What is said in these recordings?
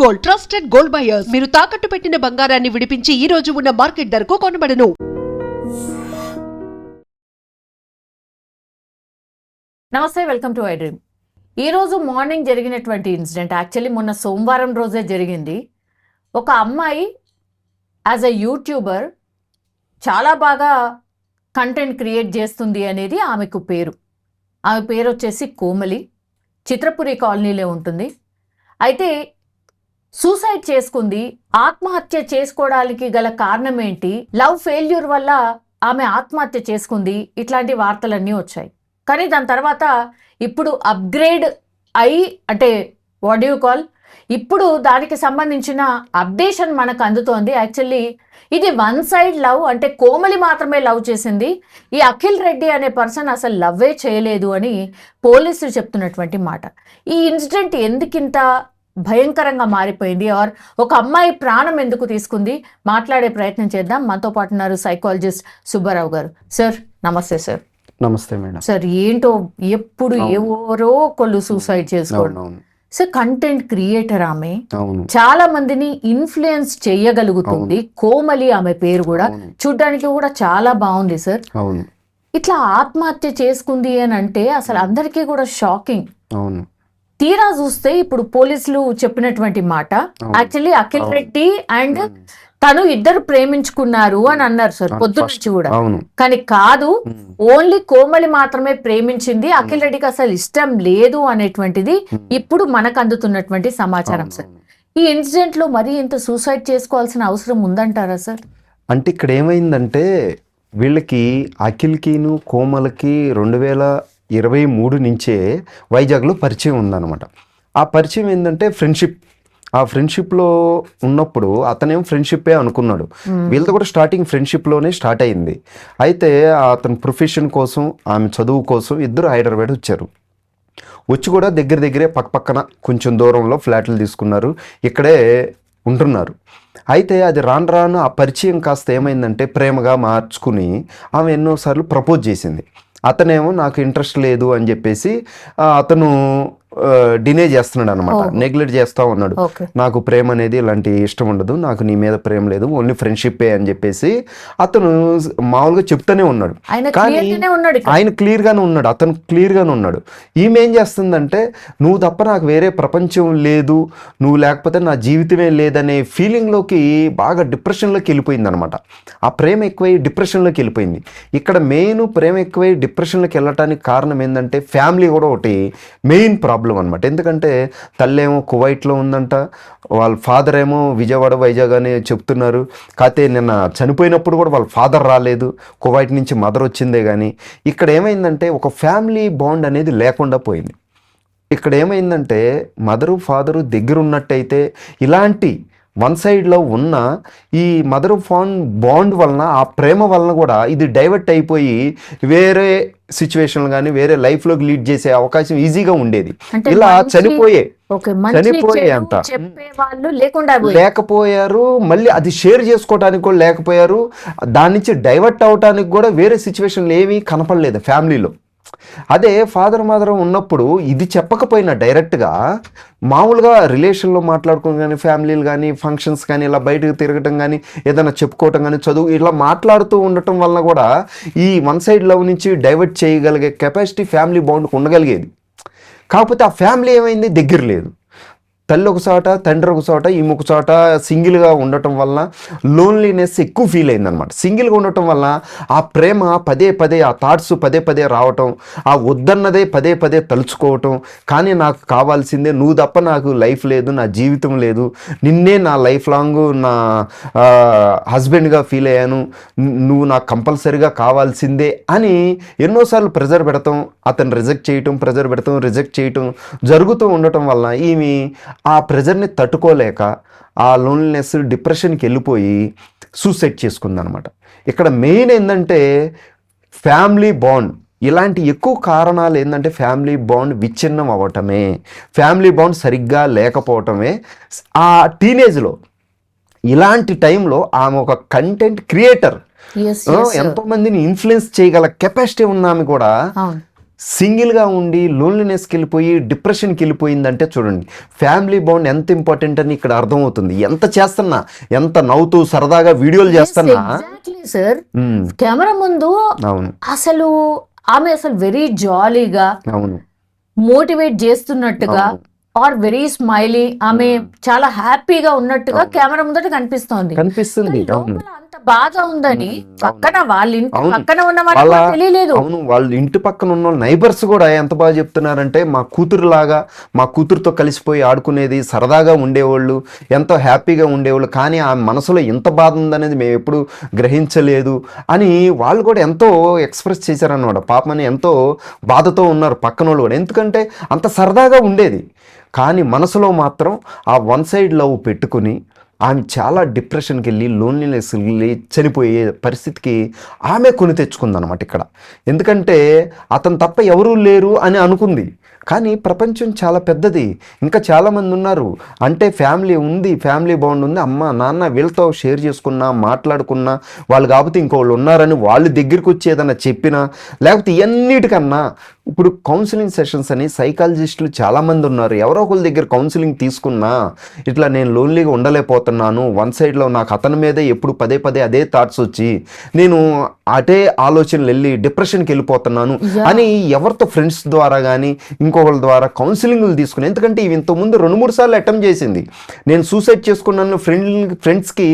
Gold, trusted gold buyers. మీరు తాకట్టు పెట్టిన బంగారాన్ని విడిపించి ఈ రోజు ఉన్న మార్కెట్ ధరకు కొనబడును. నమస్తే, వెల్కమ్ టు ఐ డ్రీమ్. ఈరోజు మార్నింగ్ జరిగినటువంటి ఇన్సిడెంట్ యాక్చువల్లీ మొన్న సోమవారం రోజే జరిగింది. ఒక అమ్మాయి యాజ్ అ యూట్యూబర్ చాలా బాగా కంటెంట్ క్రియేట్ చేస్తుంది అనేది ఆమెకు పేరు. ఆమె పేరు వచ్చేసి కోమలి, చిత్రపురి కాలనీలో ఉంటుంది. అయితే సూసైడ్ చేసుకుంది. ఆత్మహత్య చేసుకోవడానికి గల కారణం ఏంటి, లవ్ ఫెయిల్యూర్ వల్ల ఆమె ఆత్మహత్య చేసుకుంది, ఇట్లాంటి వార్తలన్నీ వచ్చాయి. కానీ దాని తర్వాత ఇప్పుడు అప్గ్రేడ్ అయి అంటే వాట్ యూ కాల్, ఇప్పుడు దానికి సంబంధించిన అప్డేషన్ మనకు అందుతోంది. యాక్చువల్లీ ఇది వన్ సైడ్ లవ్, అంటే కోమలి మాత్రమే లవ్ చేసింది, ఈ అఖిల్ రెడ్డి అనే పర్సన్ అసలు లవ్వే చేయలేదు అని పోలీసులు చెప్తున్నటువంటి మాట. ఈ ఇన్సిడెంట్ ఎందుకింత భయంకరంగా మారిపోయింది, ఆర్ ఒక అమ్మాయి ప్రాణం ఎందుకు తీసుకుంది, మాట్లాడే ప్రయత్నం చేద్దాం. మనతో పాటు ఉన్నారు సైకాలజిస్ట్ సుబ్బారావు గారు. సార్ నమస్తే. సార్ నమస్తే మేడం. సార్ ఏంటో ఎప్పుడు ఎవరో ఒకళ్ళు సూసైడ్ చేసుకోవడం. సార్ కంటెంట్ క్రియేటర్ ఆమె, చాలా మందిని ఇన్ఫ్లుయెన్స్ చేయగలుగుతుంది. కోమలి ఆమె పేరు కూడా, చూడ్డానికి కూడా చాలా బాగుంది. సార్ ఇట్లా ఆత్మహత్య చేసుకుంది అని అంటే అసలు అందరికీ కూడా షాకింగ్. తీరా చూస్తే ఇప్పుడు పోలీసులు చెప్పినటువంటి మాట, యాక్చువల్లీ అఖిల్ రెడ్డి అండ్ తను ఇద్దరు ప్రేమించుకున్నారు అని అన్నారు సార్ పొద్దునుంచి కూడా. కానీ కాదు, ఓన్లీ కోమలి మాత్రమే ప్రేమించింది, అఖిల్ రెడ్డికి అసలు ఇష్టం లేదు అనేటువంటిది ఇప్పుడు మనకు అందుతున్నటువంటి సమాచారం. సార్ ఈ ఇన్సిడెంట్ లో మరీ ఇంత సూసైడ్ చేసుకోవాల్సిన అవసరం ఉందంటారా సార్? అంటే ఇక్కడ ఏమైందంటే వీళ్ళకి అఖిల్కిను కోమలకి 2023 నుంచే వైజాగ్లో పరిచయం ఉందన్నమాట. ఆ పరిచయం ఏంటంటే ఫ్రెండ్షిప్. ఆ ఫ్రెండ్షిప్లో ఉన్నప్పుడు అతనేం ఫ్రెండ్షిప్పే అనుకున్నాడు. వీళ్ళతో కూడా స్టార్టింగ్ ఫ్రెండ్షిప్లోనే స్టార్ట్ అయింది. అయితే అతని ప్రొఫెషన్ కోసం, ఆమె చదువు కోసం ఇద్దరు హైదరాబాద్ వచ్చారు. వచ్చి కూడా దగ్గరే పక్కన కొంచెం దూరంలో ఫ్లాట్లు తీసుకున్నారు, ఇక్కడే ఉంటున్నారు. అయితే అది రాను ఆ పరిచయం కాస్త ఏమైందంటే ప్రేమగా మార్చుకుని ఆమె ఎన్నోసార్లు ప్రపోజ్ చేసింది. అతనేమో నాకు ఇంట్రెస్ట్ లేదు అని చెప్పేసి అతను డినే చేస్తున్నాడు అనమాట, నెగ్లెక్ట్ చేస్తూ ఉన్నాడు. నాకు ప్రేమ అనేది ఇలాంటి ఇష్టం ఉండదు, నాకు నీ మీద ప్రేమ లేదు, ఓన్లీ ఫ్రెండ్షిప్పే అని చెప్పేసి అతను మామూలుగా చెప్తూనే ఉన్నాడు. కానీ ఆయన క్లియర్గానే ఉన్నాడు, అతను క్లియర్గానే ఉన్నాడు. ఈమె ఏం చేస్తుందంటే నువ్వు తప్ప నాకు వేరే ప్రపంచం లేదు, నువ్వు లేకపోతే నా జీవితమే లేదనే ఫీలింగ్లోకి బాగా డిప్రెషన్లోకి వెళ్ళిపోయింది అనమాట. ఆ ప్రేమ ఎక్కువై డిప్రెషన్లోకి వెళ్ళిపోయింది. ఇక్కడ మెయిన్ ప్రేమ ఎక్కువై డిప్రెషన్లోకి వెళ్ళటానికి కారణం ఏంటంటే ఫ్యామిలీ కూడా ఒకటి మెయిన్ ప్రాబ్లం అనమాట. ఎందుకంటే తల్లేమో కువైట్లో ఉందంట, వాళ్ళ ఫాదర్ ఏమో విజయవాడ వైజాగ్ అని చెప్తున్నారు. కాకపోతే నిన్న చనిపోయినప్పుడు కూడా వాళ్ళ ఫాదర్ రాలేదు, కువైట్ నుంచి మదర్ వచ్చిందే. కానీ ఇక్కడ ఏమైందంటే ఒక ఫ్యామిలీ బాండ్ అనేది లేకుండా పోయింది. ఇక్కడ ఏమైందంటే మదరు ఫాదరు దగ్గర ఉన్నట్టయితే ఇలాంటి వన్ సైడ్లో ఉన్న ఈ మదర్ ఫాన్ బాండ్ వలన, ఆ ప్రేమ వలన కూడా ఇది డైవర్ట్ అయిపోయి వేరే సిచ్యువేషన్ కానీ వేరే లైఫ్లోకి లీడ్ చేసే అవకాశం ఈజీగా ఉండేది. ఇలా చనిపోయే అంట లేకపోయారు, మళ్ళీ అది షేర్ చేసుకోవడానికి కూడా లేకపోయారు, దాని నుంచి డైవర్ట్ అవడానికి కూడా వేరే సిచ్యువేషన్లు ఏమీ కనపడలేదు ఫ్యామిలీలో. అదే ఫాదర్ మదర్ ఉన్నప్పుడు ఇది చెప్పకపోయినా డైరెక్ట్గా మామూలుగా రిలేషన్లో మాట్లాడుకోవడం కానీ, ఫ్యామిలీలు కానీ, ఫంక్షన్స్ కానీ, ఇలా బయటకు తిరగటం కానీ, ఏదైనా చెప్పుకోవటం కానీ, చదువు ఇలా మాట్లాడుతూ ఉండటం వలన కూడా ఈ వన్ సైడ్ లవ్ నుంచి డైవర్ట్ చేయగలిగే కెపాసిటీ ఫ్యామిలీ బాండ్కి ఉండగలిగేది. కాకపోతే ఆ ఫ్యామిలీ ఏమైంది, దగ్గర లేదు. తల్లి ఒక చోట, తండ్రి ఒక చోట, ఈ ఒక చోట సింగిల్గా ఉండటం వలన లోన్లీనెస్ ఎక్కువ ఫీల్ అయిందనమాట. సింగిల్గా ఉండటం వలన ఆ ప్రేమ పదే ఆ థాట్స్ పదే రావటం, ఆ వద్దన్నదే పదే తలుచుకోవటం. కానీ నాకు కావాల్సిందే, నువ్వు తప్ప నాకు లైఫ్ లేదు, నా జీవితం లేదు, నిన్నే నా లైఫ్ లాంగ్ నా హస్బెండ్గా ఫీల్ అయ్యాను, నువ్వు నాకు కంపల్సరీగా కావాల్సిందే అని ఎన్నోసార్లు ప్రెజర్ పెడతాం, అతను రిజెక్ట్ చేయటం జరుగుతూ ఉండటం వలన ఈమె ఆ ప్రెజర్ని తట్టుకోలేక ఆ లోన్లీనెస్ డిప్రెషన్కి వెళ్ళిపోయి సూసైడ్ చేసుకుందనమాట. ఇక్కడ మెయిన్ ఏంటంటే ఫ్యామిలీ బాండ్. ఇలాంటి ఎక్కువ కారణాలు ఏంటంటే ఫ్యామిలీ బాండ్ విచ్ఛిన్నం అవ్వటమే, ఫ్యామిలీ బాండ్ సరిగ్గా లేకపోవటమే. ఆ టీనేజ్లో ఇలాంటి టైంలో ఆమె ఒక కంటెంట్ క్రియేటర్, ఎంతో మందిని ఇన్ఫ్లుయెన్స్ చేయగల కెపాసిటీ ఉన్న ఆమె కూడా సింగిల్గా ఉండి లోన్లీనెస్కి వెళ్ళిపోయి డిప్రెషన్కి వెళ్ళిపోయిందంటే చూడండి ఫ్యామిలీ బాండ్ ఎంత ఇంపార్టెంట్ అని ఇక్కడ అర్థమవుతుంది. ఎంత చేస్తున్నా, ఎంత నవ్వుతూ సరదాగా వీడియోలు చేస్తున్నా. ఎగ్జాక్ట్లీ సార్, కెమెరా ముందు అవును అసలు ఆమె అసలు వెరీ జాలీగా అవును మోటివేట్ చేస్తున్నట్టుగా ఆర్ వెరీ స్మైలీ, ఆమె చాలా హ్యాపీగా ఉన్నట్టుగా కెమెరా ముందట కనిపిస్తోంది. కనిపిస్తుంది. అవును లోపల అంత బాధ ఉందని పక్కన వాళ్ళ ఇంటి అవును. పక్కన ఉన్న వాళ్ళకి తెలియలేదు. అవును, వాళ్ళు ఇంటి పక్కన ఉన్న నైబర్స్ కూడా ఎంత బాగా చెప్తున్నారంటే మా కూతురులాగా, మా కూతురుతో కలిసిపోయి ఆడుకునేది, సరదాగా ఉండేవాళ్ళు, ఎంతో హ్యాపీగా ఉండేవాళ్ళు, కానీ ఆ మనసులో ఎంత బాధ ఉందనేది మేము ఎప్పుడు గ్రహించలేదు అని వాళ్ళు కూడా ఎంతో ఎక్స్ప్రెస్ చేశారన్నమాట. పాపమని ఎంతో బాధతో ఉన్నారు పక్కన వాళ్ళు కూడా, ఎందుకంటే అంత సరదాగా ఉండేది. కానీ మనసులో మాత్రం ఆ వన్ సైడ్ లవ్ పెట్టుకుని ఆమె చాలా డిప్రెషన్కి వెళ్ళి లోన్లీనెస్ వెళ్ళి చనిపోయే పరిస్థితికి ఆమె కొని తెచ్చుకుందనమాట ఇక్కడ. ఎందుకంటే అతను తప్ప ఎవరూ లేరు అని అనుకుంది, కానీ ప్రపంచం చాలా పెద్దది, ఇంకా చాలామంది ఉన్నారు. అంటే ఫ్యామిలీ ఉంది, ఫ్యామిలీ బాండ్ ఉంది, అమ్మ నాన్న వీళ్ళతో షేర్ చేసుకున్నా, మాట్లాడుకున్నా, వాళ్ళు కాకపోతే ఇంకోళ్ళు ఉన్నారని వాళ్ళు దగ్గరికి వచ్చి ఏదైనా చెప్పినా, లేకపోతే ఇవన్నిటికన్నా ఇప్పుడు కౌన్సిలింగ్ సెషన్స్ అని సైకాలజిస్టులు చాలామంది ఉన్నారు. ఎవరో ఒకరి దగ్గర కౌన్సిలింగ్ తీసుకున్నా ఇట్లా నేను లోన్లీగా ఉండలేకపోతున్నాను, వన్ సైడ్లో నాకు అతని మీదే ఎప్పుడు పదే పదే అదే థాట్స్ వచ్చి నేను అటే ఆలోచనలు వెళ్ళి డిప్రెషన్కి వెళ్ళిపోతున్నాను అని ఎవరితో ఫ్రెండ్స్ ద్వారా కానీ ఇంకొకరి ద్వారా కౌన్సిలింగ్లు తీసుకుని, ఎందుకంటే ఇవి ఇంతకుముందు 2-3 సార్లు అటెంప్ట్ చేసింది. నేను సూసైడ్ చేసుకున్నాను ఫ్రెండ్స్కి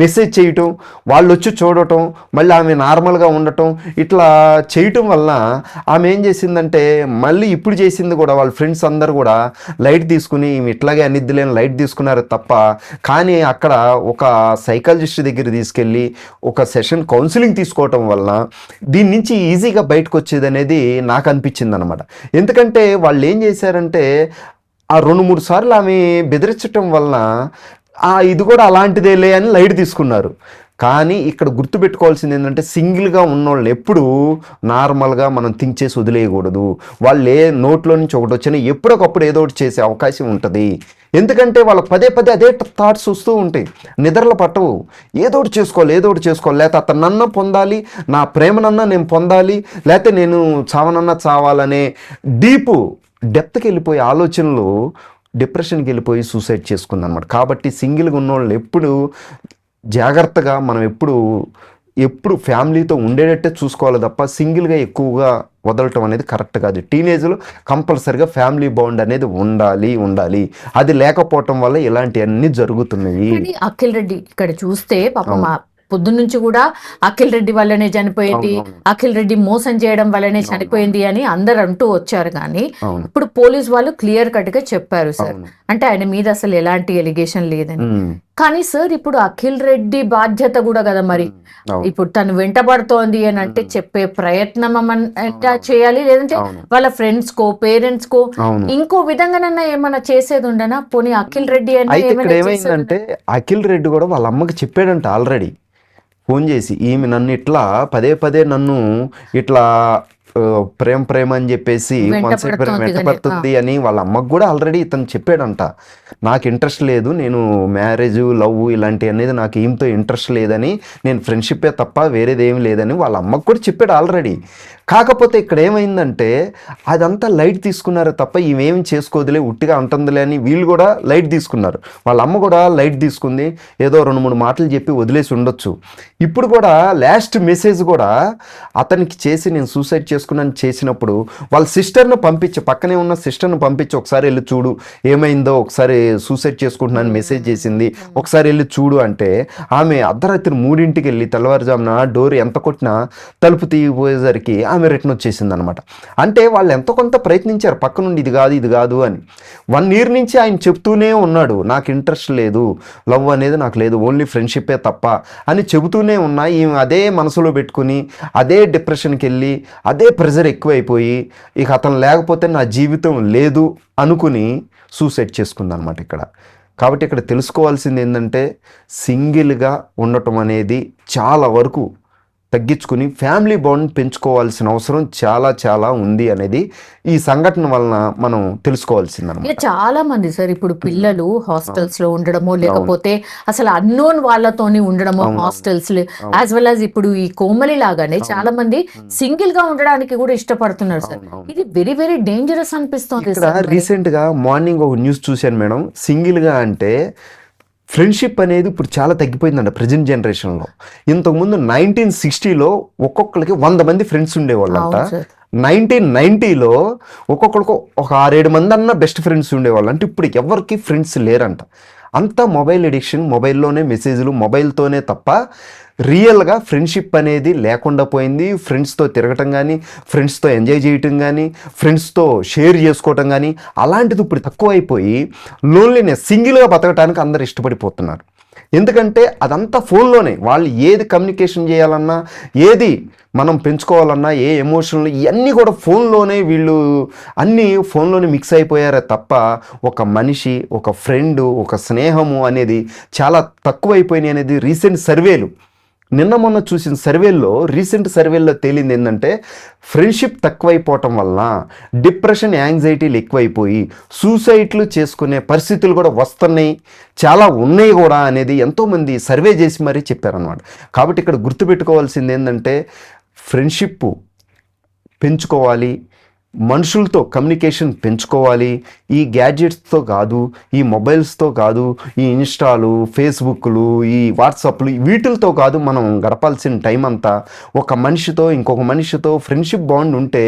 మెసేజ్ చేయటం, వాళ్ళు వచ్చి చూడటం, మళ్ళీ ఆమె నార్మల్గా ఉండటం, ఇట్లా చేయటం వల్ల ఆమె ఏం చేసిందంటే మళ్ళీ ఇప్పుడు చేసింది కూడా వాళ్ళ ఫ్రెండ్స్ అందరు కూడా లైట్ తీసుకుని ఇట్లాగే అనిద్దులేని లైట్ తీసుకున్నారు తప్ప, కానీ అక్కడ ఒక సైకాలజిస్ట్ దగ్గర తీసుకెళ్ళి ఒక సెషన్ కౌన్సిలింగ్ తీసుకోవటం వల్ల దీని నుంచి ఈజీగా బయటకు వచ్చేది అనేది నాకు అనిపించింది అనమాట. ఎందుకంటే వాళ్ళు ఏం చేశారంటే ఆ 2-3 సార్లు ఆమె బెదిరించటం వలన ఇది కూడా అలాంటిదేలే అని లైట్ తీసుకున్నారు. కానీ ఇక్కడ గుర్తుపెట్టుకోవాల్సింది ఏంటంటే సింగిల్గా ఉన్నోళ్ళని ఎప్పుడు నార్మల్గా మనం థింక్ చేసి వదిలేయకూడదు. వాళ్ళు నోట్లో నుంచి ఒకటి వచ్చినా ఎప్పుడొకప్పుడు ఏదో ఒకటి చేసే అవకాశం ఉంటుంది. ఎందుకంటే వాళ్ళకి పదే పదే అదే థాట్స్ వస్తూ ఉంటాయి, నిద్రలు పట్టవు. ఏదో ఒకటి చేసుకోవాలి, లేకపోతే అతను నన్న పొందాలి, నా ప్రేమనన్నా నేను పొందాలి, లేకపోతే నేను చావనన్నా చావాలనే డెప్త్కి వెళ్ళిపోయే ఆలోచనలు డిప్రెషన్కి వెళ్ళిపోయి సూసైడ్ చేసుకుందన్నమాట. కాబట్టి సింగిల్గా ఉన్నోళ్ళు ఎప్పుడు జాగ్రత్తగా మనం ఎప్పుడు ఫ్యామిలీతో ఉండేటట్టే చూసుకోవాలి తప్ప సింగిల్గా ఎక్కువగా వదలటం అనేది కరెక్ట్ కాదు. టీనేజ్లో కంపల్సరిగా ఫ్యామిలీ బాండ్ అనేది ఉండాలి. అది లేకపోవటం వల్ల ఇలాంటివన్నీ జరుగుతున్నాయి. అఖిల్ రెడ్డి ఇక్కడ చూస్తే పాపం పొద్దున్నుంచి కూడా అఖిల్ రెడ్డి వల్లనే చనిపోయింది, అఖిల్ రెడ్డి మోసం చేయడం వల్లనే చనిపోయింది అని అందరు అంటూ వచ్చారు. కానీ ఇప్పుడు పోలీస్ వాళ్ళు క్లియర్ కట్ గా చెప్పారు సార్, అంటే ఆయన మీద అసలు ఎలాంటి ఎలిగేషన్ లేదని. కానీ సార్ ఇప్పుడు అఖిల్ రెడ్డి బాధ్యత కూడా కదా మరి, ఇప్పుడు తను వెంటబడుతోంది అని అంటే చెప్పే ప్రయత్నం చేయాలి, లేదంటే వాళ్ళ ఫ్రెండ్స్ కో పేరెంట్స్ కో ఇంకో విధంగానన్నా ఏమన్నా చేసేది ఉండనా? పోనీ అఖిల్ రెడ్డి ఏమైందంటే అఖిల్ రెడ్డి కూడా వాళ్ళ అమ్మకి చెప్పాడంట ఆల్రెడీ ఫోన్ చేసి, ఈమె నన్ను ఇట్లా పదే పదే నన్ను ఇట్లా ప్రేమ అని చెప్పేసి వెంటపడుతుంది అని వాళ్ళ అమ్మకు కూడా ఆల్రెడీ ఇతను చెప్పాడంట. నాకు ఇంట్రెస్ట్ లేదు, నేను మ్యారేజ్ లవ్ ఇలాంటి అనేది నాకు ఏమితో ఇంట్రెస్ట్ లేదని, నేను ఫ్రెండ్షిప్పే తప్ప వేరేది ఏమి లేదని వాళ్ళ అమ్మకు కూడా చెప్పాడు ఆల్రెడీ. కాకపోతే ఇక్కడ ఏమైందంటే అదంతా లైట్ తీసుకున్నారు తప్ప ఇవేం చేసుకోదులే, ఉట్టిగా అంటుందిలే అని వీళ్ళు కూడా లైట్ తీసుకున్నారు. వాళ్ళ అమ్మ కూడా లైట్ తీసుకుంది, ఏదో 2-3 మాటలు చెప్పి వదిలేసి ఉండొచ్చు. ఇప్పుడు కూడా లాస్ట్ మెసేజ్ కూడా అతనికి చేసి నేను సూసైడ్ చేసుకున్నాను చేసినప్పుడు వాళ్ళ సిస్టర్ను పంపించి, పక్కనే ఉన్న సిస్టర్ను పంపించి ఒకసారి వెళ్ళి చూడు ఏమైందో, ఒకసారి సూసైడ్ చేసుకుంటున్నాను మెసేజ్ చేసింది, ఒకసారి వెళ్ళి చూడు అంటే ఆమె అర్ధరాత్రి 3ంటికి వెళ్ళి తెల్లవారుజామున డోర్ ఎంత కొట్టినా తలుపు తీయపోయేసరికి ఆమె రిటర్న్ వచ్చేసింది అనమాట. అంటే వాళ్ళు ఎంతో కొంత ప్రయత్నించారు పక్క నుండి ఇది కాదు అని. 1 year నుంచి ఆయన చెప్తూనే ఉన్నాడు, నాకు ఇంట్రెస్ట్ లేదు, లవ్ అనేది నాకు లేదు, ఓన్లీ ఫ్రెండ్షిప్పే తప్ప అని చెబుతూనే ఉన్నా ఈమె అదే మనసులో పెట్టుకుని అదే డిప్రెషన్కి వెళ్ళి అదే ప్రెజర్ ఎక్కువైపోయి ఇక అతను లేకపోతే నా జీవితం లేదు అనుకుని సూసైడ్ చేసుకుందనమాట ఇక్కడ. కాబట్టి ఇక్కడ తెలుసుకోవాల్సింది ఏంటంటే సింగిల్గా ఉండటం అనేది చాలా వరకు తగ్గించుకుని ఫ్యామిలీ బాండ్ పెంచుకోవాల్సిన అవసరం చాలా చాలా ఉంది అనేది ఈ సంఘటన వలన మనం తెలుసుకోవాల్సిందన్నమాట. ఇక చాలా మంది సార్ ఇప్పుడు పిల్లలు హాస్టల్స్ లో ఉండడమో లేకపోతే అసలు అన్నోన్ వాళ్ళతోని ఉండడమో హాస్టల్స్ యాజ్ వెల్ యాజ్ ఇప్పుడు ఈ కోమలి లాగానే చాలా మంది సింగిల్ గా ఉండడానికి కూడా ఇష్టపడుతున్నారు సార్. ఇది వెరీ వెరీ డేంజరస్ అనిపిస్తుంది ఇక్కడ రీసెంట్ గా మార్నింగ్ ఒక న్యూస్ చూశాను మేడం. సింగిల్ గా అంటే ఫ్రెండ్షిప్ అనేది ఇప్పుడు చాలా తగ్గిపోయిందంట ప్రజెంట్ జనరేషన్లో. ఇంతకుముందు 1960లో ఒక్కొక్కరికి 100 మంది ఫ్రెండ్స్ ఉండేవాళ్ళంట. 1990లో ఒక్కొక్కరికి ఒక 6-7 మంది అన్న బెస్ట్ ఫ్రెండ్స్ ఉండేవాళ్ళు. అంటే ఇప్పుడు ఎవరికి ఫ్రెండ్స్ లేరంట. అంతా మొబైల్ ఎడిక్షన్, మొబైల్లోనే మెసేజ్లు, మొబైల్తోనే తప్ప రియల్గా ఫ్రెండ్షిప్ అనేది లేకుండా పోయింది. ఫ్రెండ్స్తో తిరగటం కానీ, ఫ్రెండ్స్తో ఎంజాయ్ చేయటం కానీ, ఫ్రెండ్స్తో షేర్ చేసుకోవటం కానీ అలాంటిది ఇప్పుడు తక్కువైపోయి లోన్లీనెస్, సింగిల్గా బతకడానికి అందరు ఇష్టపడిపోతున్నారు. ఎందుకంటే అదంతా ఫోన్లోనే. వాళ్ళు ఏది కమ్యూనికేషన్ చేయాలన్నా, ఏది మనం పెంచుకోవాలన్నా, ఏ ఎమోషన్లు ఇవన్నీ కూడా ఫోన్లోనే, వీళ్ళు అన్నీ ఫోన్లోనే మిక్స్ అయిపోయారే తప్ప ఒక మనిషి, ఒక ఫ్రెండ్, ఒక స్నేహము అనేది చాలా తక్కువైపోయినాయి అనేది రీసెంట్ సర్వేలు, నిన్న మొన్న చూసిన సర్వేల్లో, రీసెంట్ సర్వేల్లో తేలింది ఏంటంటే ఫ్రెండ్షిప్ తక్కువైపోవటం వలన డిప్రెషన్, యాంగ్జైటీలు ఎక్కువైపోయి సూసైడ్లు చేసుకునే పరిస్థితులు కూడా వస్తున్నాయి, చాలా ఉన్నాయి కూడా అనేది ఎంతోమంది సర్వే చేసి మరీ చెప్పారనమాట. కాబట్టి ఇక్కడ గుర్తుపెట్టుకోవాల్సింది ఏంటంటే ఫ్రెండ్షిప్ పెంచుకోవాలి, మనుషులతో కమ్యూనికేషన్ పెంచుకోవాలి. ఈ గ్యాడ్జెట్స్తో కాదు, ఈ మొబైల్స్తో కాదు, ఈ ఇన్స్టాలు, ఫేస్బుక్లు, ఈ వాట్సాప్లు వీటితో కాదు మనం గడపాల్సిన టైం అంతా ఒక మనిషితో, ఇంకొక మనిషితో ఫ్రెండ్షిప్ బాండ్ ఉంటే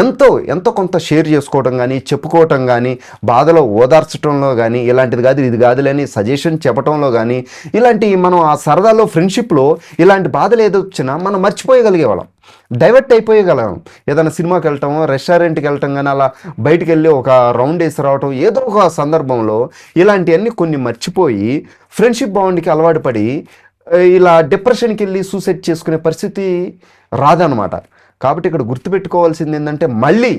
ఎంతో కొంత షేర్ చేసుకోవడం కానీ, చెప్పుకోవటం కానీ, బాధలో ఓదార్చడంలో కానీ, ఇలాంటిది కాదు ఇది కాదులేని సజెషన్ చెప్పడంలో కానీ, ఇలాంటి మనం ఆ సరదాలో ఫ్రెండ్షిప్లో ఇలాంటి బాధలు ఏదొచ్చినా మనం మర్చిపోయగలిగేవాళ్ళం, డైవర్ట్ అయిపోయగలం. ఏదైనా సినిమాకి వెళ్ళటం, రెస్టారెంట్కి వెళ్ళటం కానీ, అలా బయటికి వెళ్ళి ఒక రౌండ్ వేసి రావటం, ఏదో ఒక సందర్భంలో ఇలాంటివన్నీ కొన్ని మర్చిపోయి ఫ్రెండ్షిప్ బాండ్కి అలవాటు పడి ఇలా డిప్రెషన్కి వెళ్ళి సూసైడ్ చేసుకునే పరిస్థితి రాదనమాట. కాబట్టి ఇక్కడ గుర్తుపెట్టుకోవాల్సింది ఏంటంటే మళ్ళీ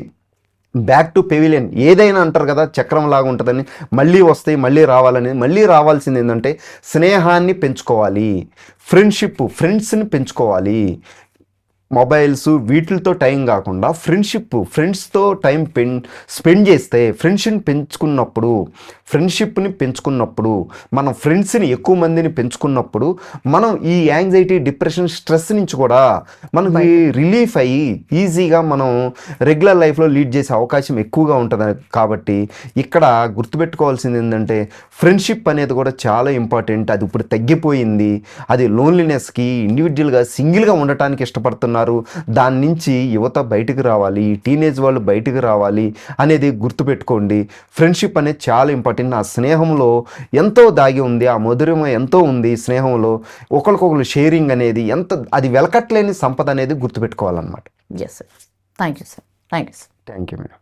బ్యాక్ టు పెవిలియన్, ఏదైనా అంటారు కదా చక్రం లాగా ఉంటుందని, మళ్ళీ వస్తాయి, మళ్ళీ రావాలని. మళ్ళీ రావాల్సింది ఏంటంటే స్నేహాన్ని పెంచుకోవాలి, ఫ్రెండ్స్ని పెంచుకోవాలి. మొబైల్స్ వీటితో టైం కాకుండా ఫ్రెండ్స్తో టైం స్పెండ్ చేస్తే ఫ్రెండ్షిప్ని పెంచుకున్నప్పుడు మనం ఫ్రెండ్స్ని ఎక్కువ మందిని పెంచుకున్నప్పుడు మనం ఈ యాంగ్జైటీ, డిప్రెషన్, స్ట్రెస్ నుంచి కూడా మనకి రిలీఫ్ అయ్యి ఈజీగా మనం రెగ్యులర్ లైఫ్లో లీడ్ చేసే అవకాశం ఎక్కువగా ఉంటుంది. కాబట్టి ఇక్కడ గుర్తుపెట్టుకోవాల్సింది ఏంటంటే ఫ్రెండ్షిప్ అనేది కూడా చాలా ఇంపార్టెంట్. అది ఇప్పుడు తగ్గిపోయింది. అది లోన్లీనెస్కి, ఇండివిజువల్గా సింగిల్గా ఉండటానికి ఇష్టపడుతున్నారు. దాని నుంచి యువత బయటకు రావాలి, టీనేజ్ వాళ్ళు బయటకు రావాలి అనేది గుర్తుపెట్టుకోండి. ఫ్రెండ్షిప్ అనేది చాలా ఇంపార్టెంట్. ఆ స్నేహంలో ఎంతో దాగి ఉంది, ఆ మధురమ ఎంతో ఉంది స్నేహంలో. ఒకరికొకరు షేరింగ్ అనేది అది వెలకట్లేని సంపద అనేది గుర్తుపెట్టుకోవాలన్నమాట. Yes sir. Thank you sir. Thank you madam.